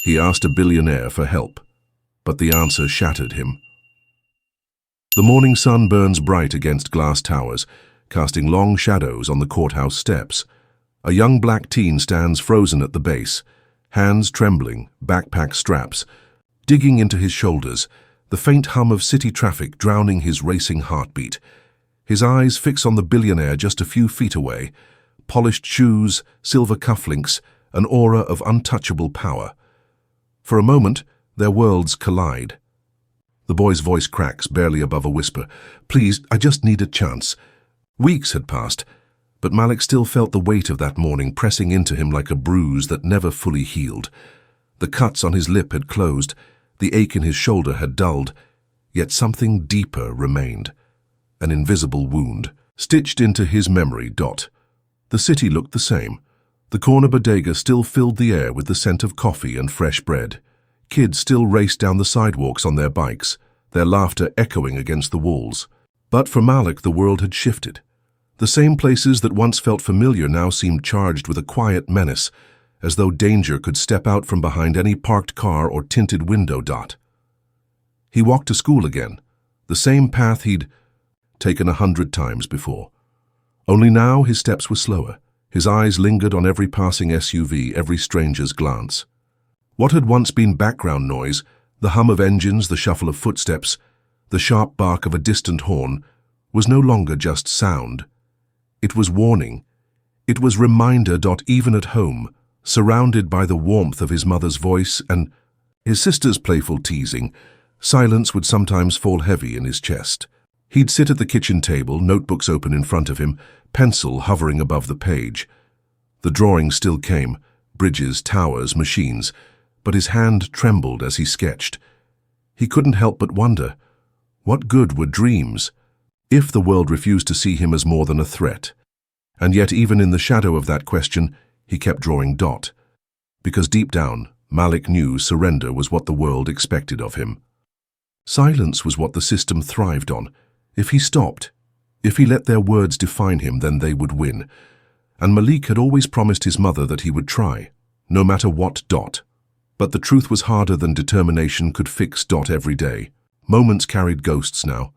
He asked a billionaire for help, but the answer shattered him. The morning sun burns bright against glass towers, casting long shadows on the courthouse steps. A young black teen stands frozen at the base, hands trembling, backpack straps, digging into his shoulders, the faint hum of city traffic drowning his racing heartbeat. His eyes fix on the billionaire just a few feet away, polished shoes, silver cufflinks, an aura of untouchable power. For a moment, their worlds collide. The boy's voice cracks, barely above a whisper. "Please, I just need a chance." Weeks had passed, but Malik still felt the weight of that morning pressing into him like a bruise that never fully healed. The cuts on his lip had closed, the ache in his shoulder had dulled, yet something deeper remained. An invisible wound, stitched into his memory. The city looked the same. The corner bodega still filled the air with the scent of coffee and fresh bread. Kids still raced down the sidewalks on their bikes, their laughter echoing against the walls. But for Malik, the world had shifted. The same places that once felt familiar now seemed charged with a quiet menace, as though danger could step out from behind any parked car or tinted window. He walked to school again, the same path he'd taken 100 times before. Only now his steps were slower. His eyes lingered on every passing SUV, every stranger's glance. What had once been background noise, the hum of engines, the shuffle of footsteps, the sharp bark of a distant horn, was no longer just sound. It was warning. It was reminder. Even at home, surrounded by the warmth of his mother's voice and his sister's playful teasing, silence would sometimes fall heavy in his chest. He'd sit at the kitchen table, notebooks open in front of him, pencil hovering above the page. The drawings still came, bridges, towers, machines, but his hand trembled as he sketched. He couldn't help but wonder, what good were dreams if the world refused to see him as more than a threat? And yet even in the shadow of that question, he kept drawing. Because deep down, Malik knew surrender was what the world expected of him. Silence was what the system thrived on. If he stopped, if he let their words define him, then they would win. And Malik had always promised his mother that he would try, no matter what. But the truth was harder than determination could fix. Every day. Moments carried ghosts now.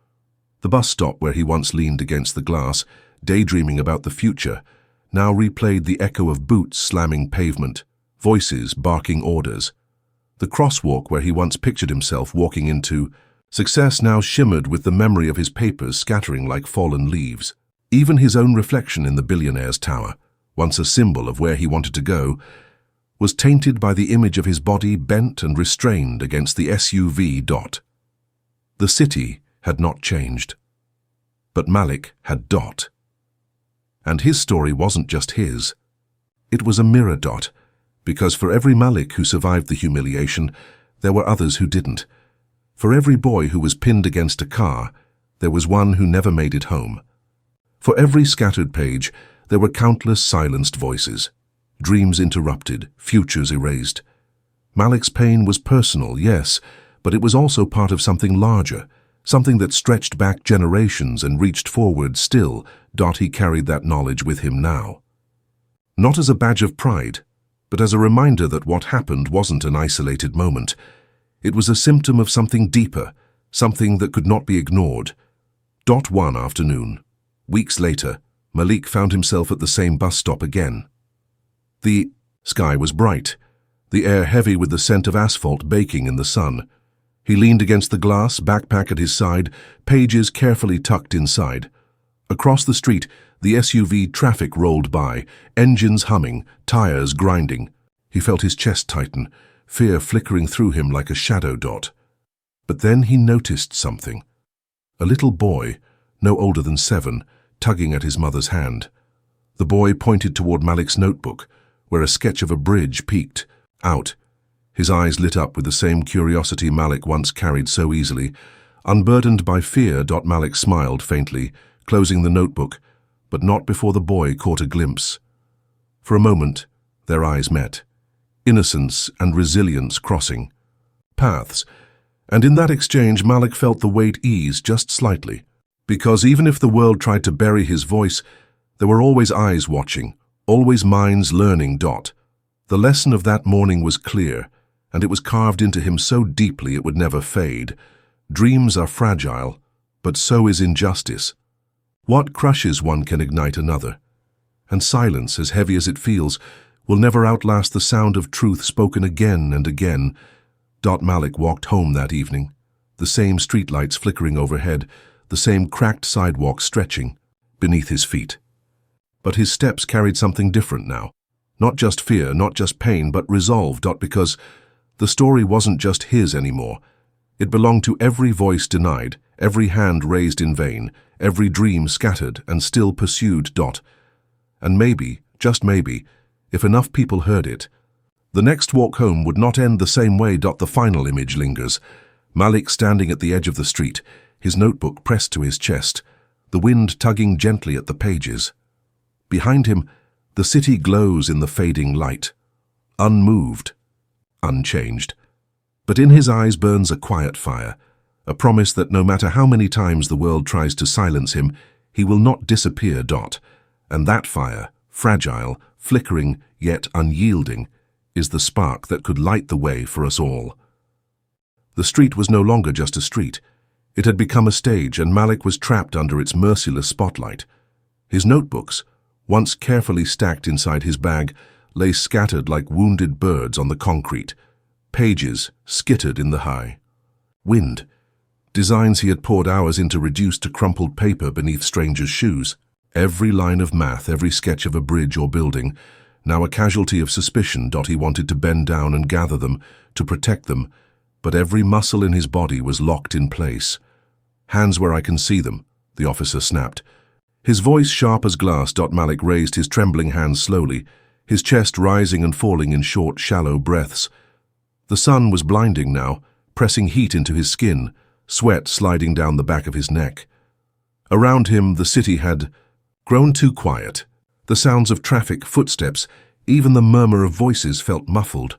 The bus stop where he once leaned against the glass, daydreaming about the future, now replayed the echo of boots slamming pavement, voices barking orders. The crosswalk where he once pictured himself walking into success now shimmered with the memory of his papers scattering like fallen leaves. Even his own reflection in the billionaire's tower, once a symbol of where he wanted to go, was tainted by the image of his body bent and restrained against the SUV. The city had not changed, but Malik had. And his story wasn't just his. It was a mirror. Because for every Malik who survived the humiliation, there were others who didn't. For every boy who was pinned against a car, there was one who never made it home. For every scattered page, there were countless silenced voices, dreams interrupted, futures erased. Malik's pain was personal, yes, but it was also part of something larger, something that stretched back generations and reached forward still. He carried that knowledge with him now. Not as a badge of pride, but as a reminder that what happened wasn't an isolated moment. It was a symptom of something deeper, something that could not be ignored. One afternoon, weeks later, Malik found himself at the same bus stop again. The sky was bright, the air heavy with the scent of asphalt baking in the sun. He leaned against the glass, backpack at his side, pages carefully tucked inside. Across the street, the SUV traffic rolled by, engines humming, tires grinding. He felt his chest tighten, fear flickering through him like a shadow. But then he noticed something. A little boy, no older than 7, tugging at his mother's hand. The boy pointed toward Malik's notebook, where a sketch of a bridge peeked out. His eyes lit up with the same curiosity Malik once carried so easily. Unburdened by fear, Malik smiled faintly, closing the notebook, but not before the boy caught a glimpse. For a moment, their eyes met. Innocence and resilience crossing paths, and in that exchange Malik felt the weight ease just slightly, because even if the world tried to bury his voice, there were always eyes watching, always minds learning. The lesson of that morning was clear. and it was carved into him so deeply it would never fade. Dreams are fragile, but so is injustice. What crushes one can ignite another, and silence, as heavy as it feels, will never outlast the sound of truth spoken again and again. Malik walked home that evening, the same streetlights flickering overhead, the same cracked sidewalk stretching beneath his feet. But his steps carried something different now. Not just fear, not just pain, but resolve. Because the story wasn't just his anymore. It belonged to every voice denied, every hand raised in vain, every dream scattered and still pursued. And maybe, just maybe, if enough people heard it, the next walk home would not end the same way. The final image lingers. Malik standing at the edge of the street, his notebook pressed to his chest, the wind tugging gently at the pages. Behind him, the city glows in the fading light, unmoved, unchanged. But in his eyes burns a quiet fire, a promise that no matter how many times the world tries to silence him, he will not disappear. And that fire, fragile, flickering, yet unyielding, is the spark that could light the way for us all. The street was no longer just a street. It had become a stage, and Malik was trapped under its merciless spotlight. His notebooks, once carefully stacked inside his bag, lay scattered like wounded birds on the concrete. Pages skittered in the high wind. Designs he had poured hours into reduced to crumpled paper beneath strangers' shoes. Every line of math, every sketch of a bridge or building, now a casualty of suspicion. He wanted to bend down and gather them, to protect them, but every muscle in his body was locked in place. "Hands where I can see them," the officer snapped. His voice sharp as glass. Malik raised his trembling hands slowly, his chest rising and falling in short, shallow breaths. The sun was blinding now, pressing heat into his skin, sweat sliding down the back of his neck. Around him, the city had grown too quiet. The sounds of traffic, footsteps, even the murmur of voices felt muffled,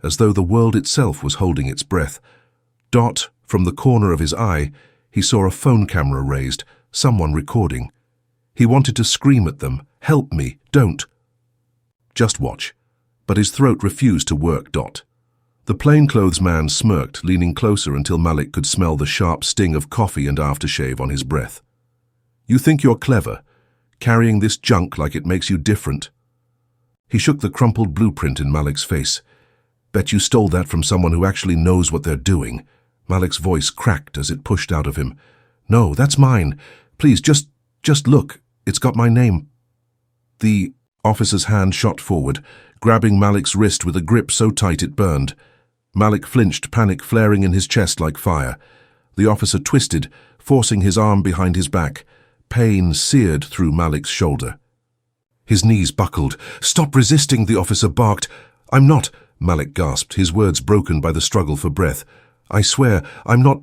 as though the world itself was holding its breath. From the corner of his eye, he saw a phone camera raised, someone recording. He wanted to scream at them, "Help me, don't." Just watch. But his throat refused to work. The plainclothes man smirked, leaning closer until Malik could smell the sharp sting of coffee and aftershave on his breath. "You think you're clever, carrying this junk like it makes you different?" He shook the crumpled blueprint in Malik's face. "Bet you stole that from someone who actually knows what they're doing." Malik's voice cracked as it pushed out of him. "No, that's mine. Please, just look. It's got my name." The officer's hand shot forward, grabbing Malik's wrist with a grip so tight it burned. Malik flinched, panic flaring in his chest like fire. The officer twisted, forcing his arm behind his back. Pain seared through Malik's shoulder. His knees buckled. "Stop resisting," the officer barked. "I'm not," Malik gasped, his words broken by the struggle for breath. "I swear, I'm not."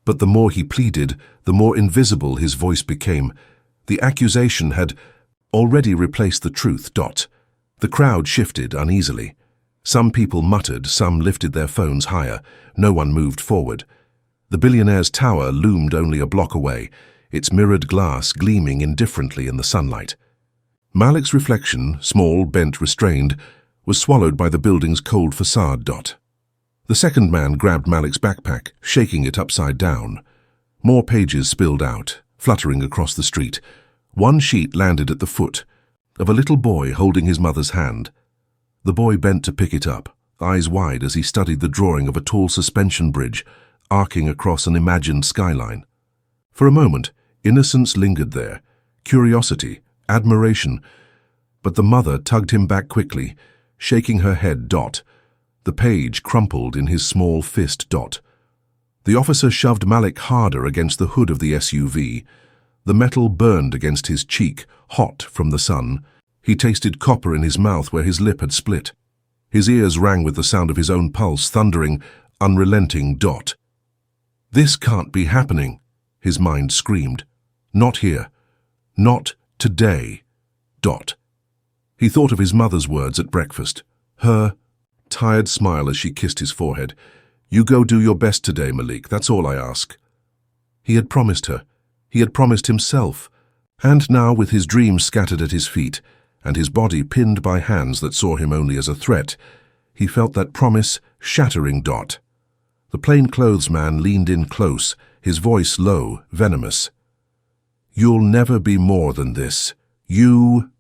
But the more he pleaded, the more invisible his voice became. The accusation had already replaced the truth. The crowd shifted uneasily. Some people muttered, some lifted their phones higher. No one moved forward. The Billionaire's tower loomed only a block away, its mirrored glass gleaming indifferently in the sunlight. Malik's reflection, small, bent, restrained, was swallowed by the building's cold facade. The second man grabbed Malik's backpack, shaking it upside down. More pages spilled out, fluttering across the street. One sheet landed at the foot of a little boy holding his mother's hand. The boy bent to pick it up, eyes wide as he studied the drawing of a tall suspension bridge arcing across an imagined skyline. For a moment, innocence lingered there, curiosity, admiration, but the mother tugged him back quickly, shaking her head. The page crumpled in his small fist. The officer shoved Malik harder against the hood of the SUV. The metal burned against his cheek, hot from the sun. He tasted copper in his mouth where his lip had split. His ears rang with the sound of his own pulse, thundering, unrelenting. "This can't be happening," his mind screamed. "Not here. Not today." He thought of his mother's words at breakfast. Her tired smile as she kissed his forehead. "You go do your best today, Malik. That's all I ask." He had promised her. He had promised himself. And now, with his dreams scattered at his feet, and his body pinned by hands that saw him only as a threat, He felt that promise shattering. The plainclothes man leaned in close, his voice low, venomous. "You'll never be more than this. You...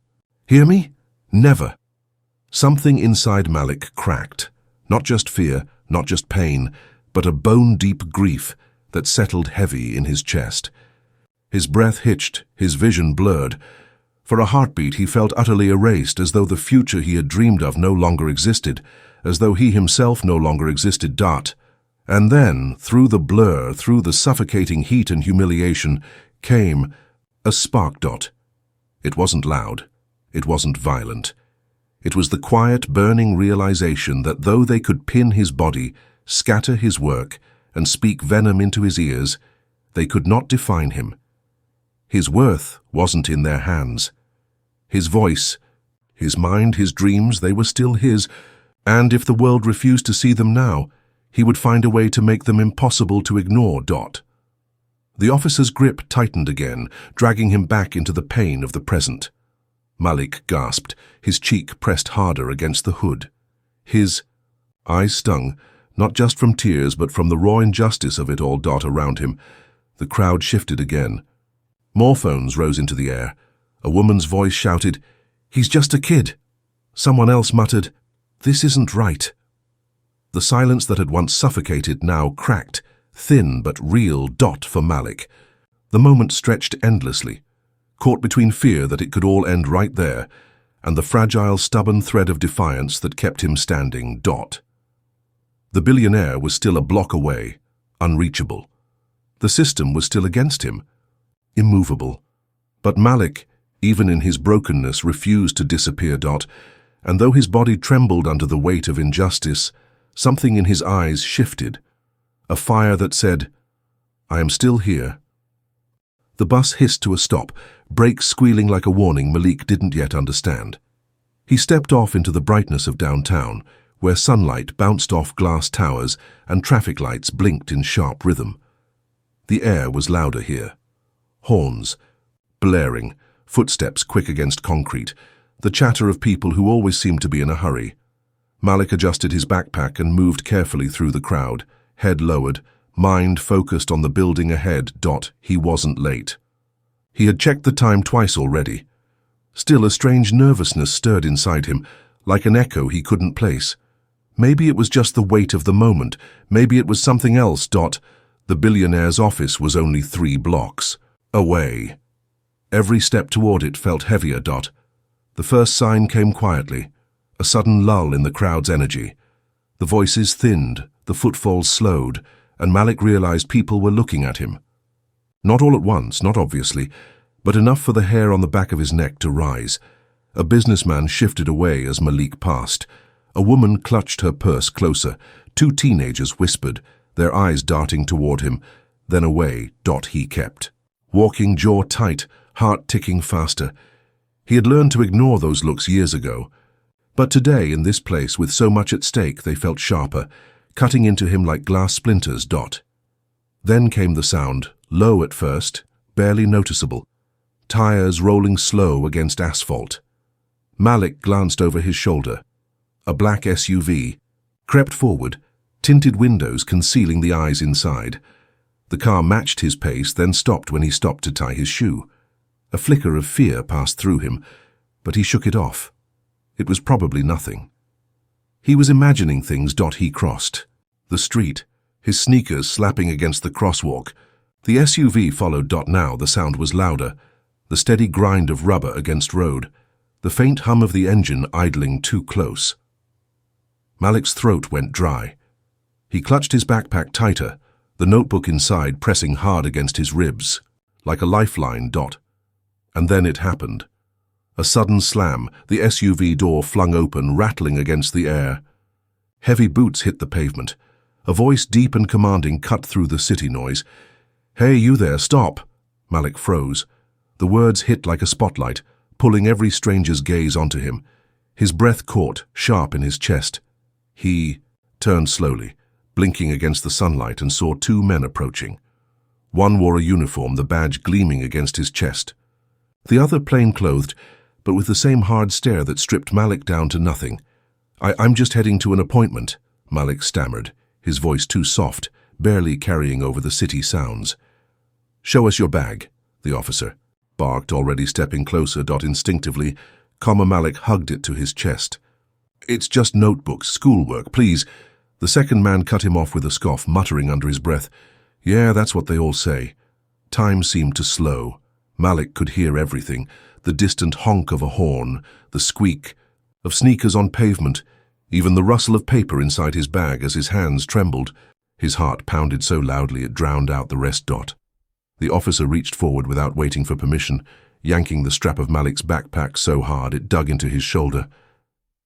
Hear me? Never." Something inside Malik cracked. Not just fear, not just pain, but a bone-deep grief that settled heavy in his chest. His breath hitched, his vision blurred. For a heartbeat he felt utterly erased, as though the future he had dreamed of no longer existed, as though he himself no longer existed. And then, through the blur, through the suffocating heat and humiliation, came a spark. It wasn't loud. It wasn't violent. It was the quiet, burning realization that though they could pin his body, scatter his work, and speak venom into his ears, they could not define him. His worth wasn't in their hands. His voice, his mind, his dreams, they were still his, and if the world refused to see them now, he would find a way to make them impossible to ignore. The officer's grip tightened again, dragging him back into the pain of the present. Malik gasped, his cheek pressed harder against the hood. His eyes stung, not just from tears but from the raw injustice of it all. Around him, the crowd shifted again. More phones rose into the air. A woman's voice shouted, "He's just a kid." Someone else muttered, "This isn't right." The silence that had once suffocated now cracked, thin but real. For Malik, the moment stretched endlessly, caught between fear that it could all end right there and the fragile, stubborn thread of defiance that kept him standing. The billionaire was still a block away, unreachable. The system was still against him, immovable. But Malik, even in his brokenness, refused to disappear. And though his body trembled under the weight of injustice, something in his eyes shifted, a fire that said, "I am still here." The bus hissed to a stop, brakes squealing like a warning Malik didn't yet understand. He stepped off into the brightness of downtown, where sunlight bounced off glass towers and traffic lights blinked in sharp rhythm. The air was louder here. Horns, blaring, footsteps quick against concrete, the chatter of people who always seemed to be in a hurry. Malik adjusted his backpack and moved carefully through the crowd, head lowered, mind focused on the building ahead. He wasn't late. He had checked the time twice already. Still, a strange nervousness stirred inside him, like an echo he couldn't place. Maybe it was just the weight of the moment. Maybe it was something else. The billionaire's office was only 3 blocks away. Every step toward it felt heavier. The first sign came quietly, a sudden lull in the crowd's energy. The voices thinned, the footfalls slowed, and Malik realized people were looking at him. Not all at once, not obviously, but enough for the hair on the back of his neck to rise. A businessman shifted away as Malik passed. A woman clutched her purse closer. 2 teenagers whispered, their eyes darting toward him, then away. He kept walking, jaw tight, heart ticking faster. He had learned to ignore those looks years ago. But today, in this place with so much at stake, they felt sharper, cutting into him like glass splinters. Then came the sound, low at first, barely noticeable. Tires rolling slow against asphalt. Malik glanced over his shoulder. A black SUV crept forward, tinted windows concealing the eyes inside. The car matched his pace, then stopped when he stopped to tie his shoe. A flicker of fear passed through him, but he shook it off. It was probably nothing. He was imagining things. He crossed the street, his sneakers slapping against the crosswalk. The SUV followed. Now the sound was louder, the steady grind of rubber against road, the faint hum of the engine idling too close. Malik's throat went dry. He clutched his backpack tighter, the notebook inside pressing hard against his ribs, like a lifeline. And then it happened. A sudden slam, the SUV door flung open, rattling against the air. Heavy boots hit the pavement. A voice deep and commanding cut through the city noise. "Hey, you there, stop!" Malik froze. The words hit like a spotlight, pulling every stranger's gaze onto him. His breath caught, sharp in his chest. He turned slowly, blinking against the sunlight, and saw 2 men approaching. One wore a uniform, the badge gleaming against his chest. The other plain-clothed, but with the same hard stare that stripped Malik down to nothing. I'm just heading to an appointment, Malik stammered, his voice too soft, barely carrying over the city sounds. Show us your bag, the officer barked, already stepping closer. Instinctively, Malik hugged it to his chest. It's just notebooks, schoolwork, please. The second man cut him off with a scoff, muttering under his breath, Yeah, that's what they all say. Time seemed to slow. Malik could hear everything, the distant honk of a horn, the squeak of sneakers on pavement, even the rustle of paper inside his bag as his hands trembled. His heart pounded so loudly it drowned out the rest. The officer reached forward without waiting for permission, yanking the strap of Malik's backpack so hard it dug into his shoulder.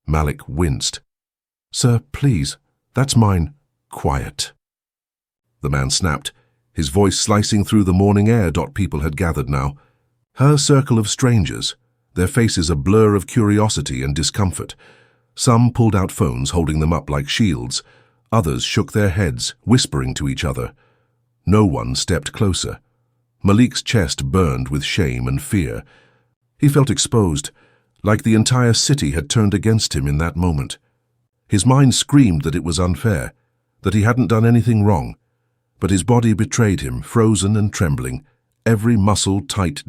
Malik winced. Sir, please, that's mine. Quiet. The man snapped, his voice slicing through the morning air. People had gathered now. Her circle of strangers, their faces a blur of curiosity and discomfort. Some pulled out phones, holding them up like shields. Others shook their heads, whispering to each other. No one stepped closer. Malik's chest burned with shame and fear. He felt exposed, like the entire city had turned against him in that moment. His mind screamed that it was unfair, that he hadn't done anything wrong. But his body betrayed him, frozen and trembling, every muscle tight.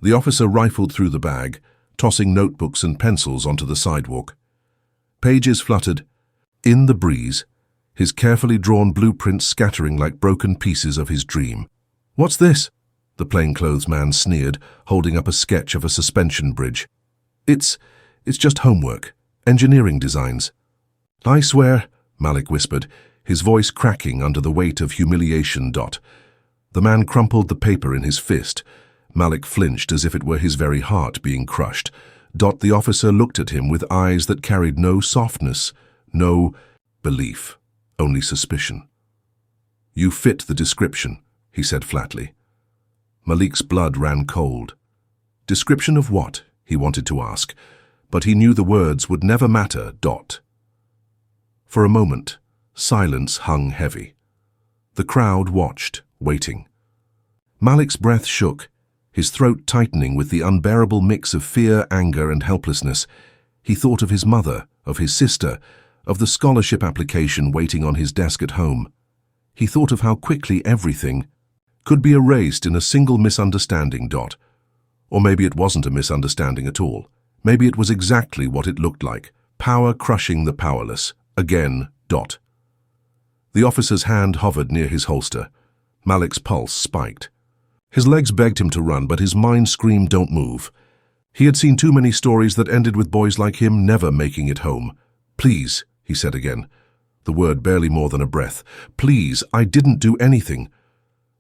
The officer rifled through the bag, tossing notebooks and pencils onto the sidewalk. Pages fluttered. In the breeze, his carefully drawn blueprints scattering like broken pieces of his dream. What's this? The plainclothes man sneered, holding up a sketch of a suspension bridge. It's just homework, engineering designs. I swear, Malik whispered, his voice cracking under the weight of humiliation. The man crumpled the paper in his fist. Malik flinched as if it were his very heart being crushed. The officer looked at him with eyes that carried no softness, no belief, only suspicion. You fit the description, he said flatly. Malik's blood ran cold. Description of what? He wanted to ask, but he knew the words would never matter. For a moment, silence hung heavy. The crowd watched, waiting. Malik's breath shook, his throat tightening with the unbearable mix of fear, anger, and helplessness. He thought of his mother, of his sister, of the scholarship application waiting on his desk at home. He thought of how quickly everything could be erased in a single misunderstanding. Or maybe it wasn't a misunderstanding at all. Maybe it was exactly what it looked like, power crushing the powerless, again. The officer's hand hovered near his holster. Malik's pulse spiked. His legs begged him to run, but his mind screamed, don't move. He had seen too many stories that ended with boys like him never making it home. Please, he said again, the word barely more than a breath. Please, I didn't do anything.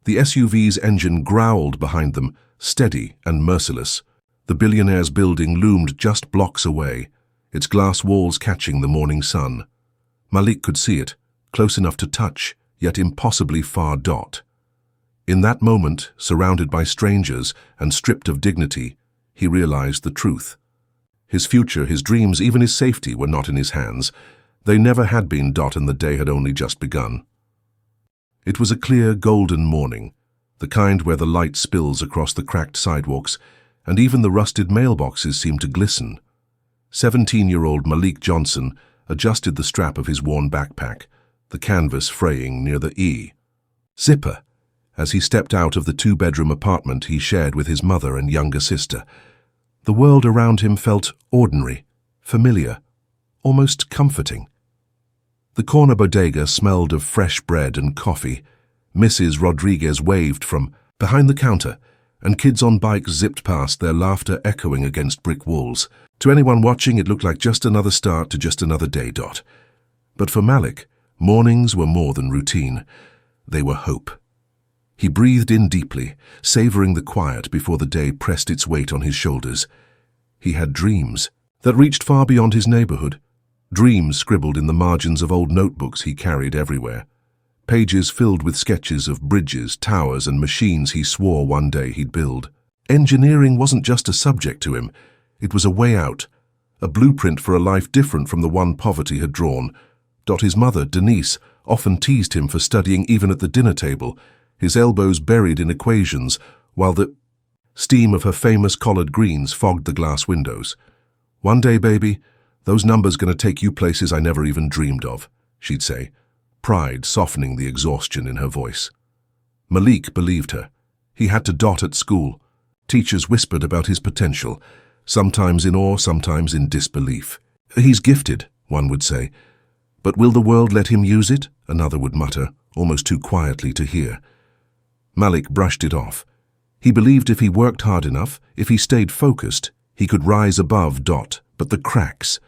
The SUV's engine growled behind them, steady and merciless. The Billionaire's building loomed just blocks away, its glass walls catching the morning sun. Malik could see it, close enough to touch, yet impossibly far. In that moment, surrounded by strangers and stripped of dignity, he realized the truth. His future, his dreams, even his safety were not in his hands. They never had been. And the day had only just begun. It was a clear, golden morning, the kind where the light spills across the cracked sidewalks, and even the rusted mailboxes seemed to glisten. 17-year-old Malik Johnson adjusted the strap of his worn backpack, the canvas fraying near the zipper, as he stepped out of the two-bedroom apartment he shared with his mother and younger sister. The world around him felt ordinary, familiar, almost comforting. The corner bodega smelled of fresh bread and coffee. Mrs. Rodriguez waved from behind the counter, and kids on bikes zipped past, their laughter echoing against brick walls. To anyone watching, it looked like just another start to just another day. But for Malik, mornings were more than routine. They were hope. He breathed in deeply, savoring the quiet before the day pressed its weight on his shoulders. He had dreams that reached far beyond his neighborhood, dreams scribbled in the margins of old notebooks he carried everywhere, pages filled with sketches of bridges, towers, and machines he swore one day he'd build. Engineering wasn't just a subject to him, it was a way out, a blueprint for a life different from the one poverty had drawn. His mother, Denise, often teased him for studying even at the dinner table, his elbows buried in equations, while the steam of her famous collard greens fogged the glass windows. One day, baby, "Those numbers gonna take you places I never even dreamed of," she'd say, pride softening the exhaustion in her voice. Malik believed her. He had to dot at school. Teachers whispered about his potential, sometimes in awe, sometimes in disbelief. "He's gifted," one would say. "But will the world let him use it?" another would mutter, almost too quietly to hear. Malik brushed it off. He believed if he worked hard enough, if he stayed focused, he could rise above Dot, but the cracks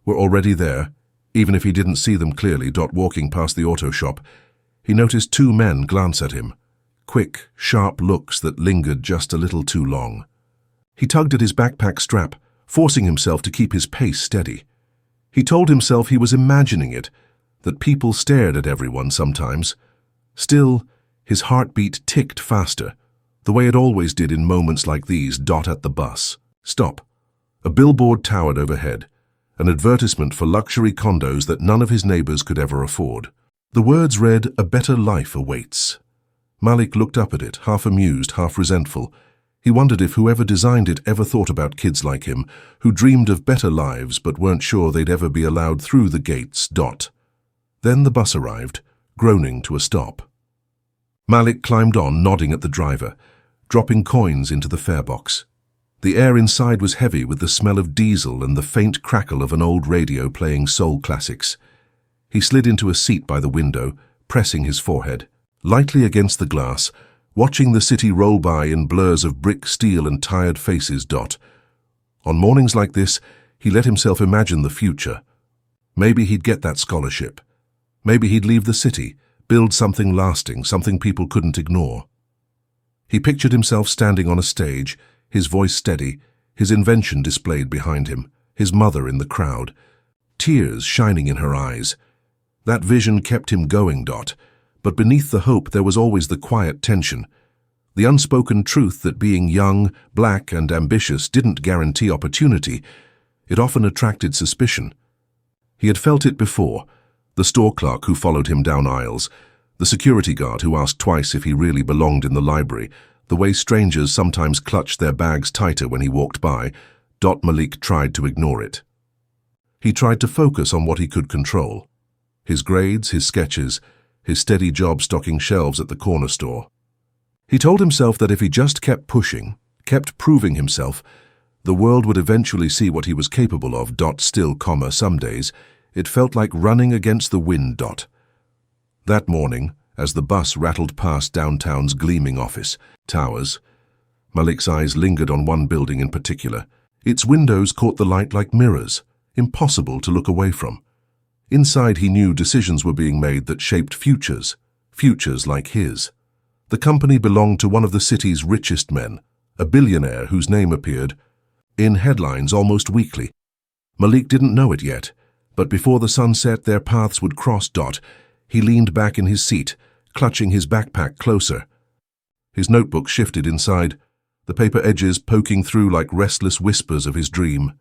were already there. Even if he didn't see them clearly, Dot walking past the auto shop, he noticed two men glance at him. Quick, sharp looks that lingered just a little too long. He tugged at his backpack strap, forcing himself to keep his pace steady. He told himself he was imagining it, that people stared at everyone sometimes. Still, his heartbeat ticked faster, the way it always did in moments like these. Dot at the bus. Stop. A billboard towered overhead, an advertisement for luxury condos that none of his neighbors could ever afford. The words read, "A better life awaits." Malik looked up at it, half amused, half resentful. He wondered if whoever designed it ever thought about kids like him, who dreamed of better lives but weren't sure they'd ever be allowed through the gates. Dot. Then the bus arrived, groaning to a stop. Malik climbed on, nodding at the driver, dropping coins into the fare box. The air inside was heavy with the smell of diesel and the faint crackle of an old radio playing soul classics. He slid into a seat by the window, pressing his forehead lightly against the glass, watching the city roll by in blurs of brick, steel, and tired faces. Dot. On mornings like this, he let himself imagine the future. Maybe he'd get that scholarship. Maybe he'd leave the city, build something lasting, something people couldn't ignore. He pictured himself standing on a stage, his voice steady, his invention displayed behind him, his mother in the crowd, tears shining in her eyes. That vision kept him going. Dot. But beneath the hope there was always the quiet tension, the unspoken truth that being young, black, and ambitious didn't guarantee opportunity. It often attracted suspicion. He had felt it before: the store clerk who followed him down aisles, the security guard who asked twice if he really belonged in the library, the way strangers sometimes clutched their bags tighter when he walked by. Malik tried to ignore it. He tried to focus on what he could control: his grades, his sketches, his steady job stocking shelves at the corner store. He told himself that if he just kept pushing, kept proving himself, the world would eventually see what he was capable of. Still, some days, it felt like running against the wind. That morning, as the bus rattled past downtown's gleaming office towers, Malik's eyes lingered on one building in particular. Its windows caught the light like mirrors, impossible to look away from. Inside, he knew decisions were being made that shaped futures like his. The company belonged to one of the city's richest men, a billionaire whose name appeared in headlines almost weekly. Malik didn't know it yet, but before the sun set, their paths would cross. He leaned back in his seat, clutching his backpack closer. His notebook shifted inside, the paper edges poking through like restless whispers of his dream.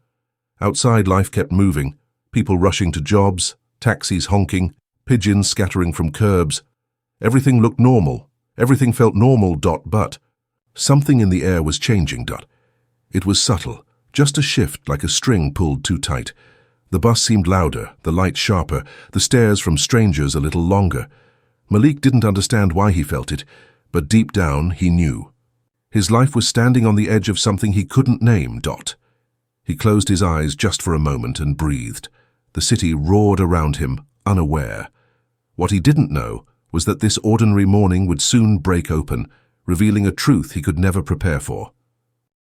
Outside, life kept moving, people rushing to jobs, taxis honking, pigeons scattering from curbs. Everything looked normal. Everything felt normal. But something in the air was changing. It was subtle, just a shift like a string pulled too tight. The bus seemed louder, the lights sharper, the stares from strangers a little longer. Malik didn't understand why he felt it, but deep down he knew. His life was standing on the edge of something he couldn't name. He closed his eyes just for a moment and breathed. The city roared around him, unaware. What he didn't know was that this ordinary morning would soon break open, revealing a truth he could never prepare for.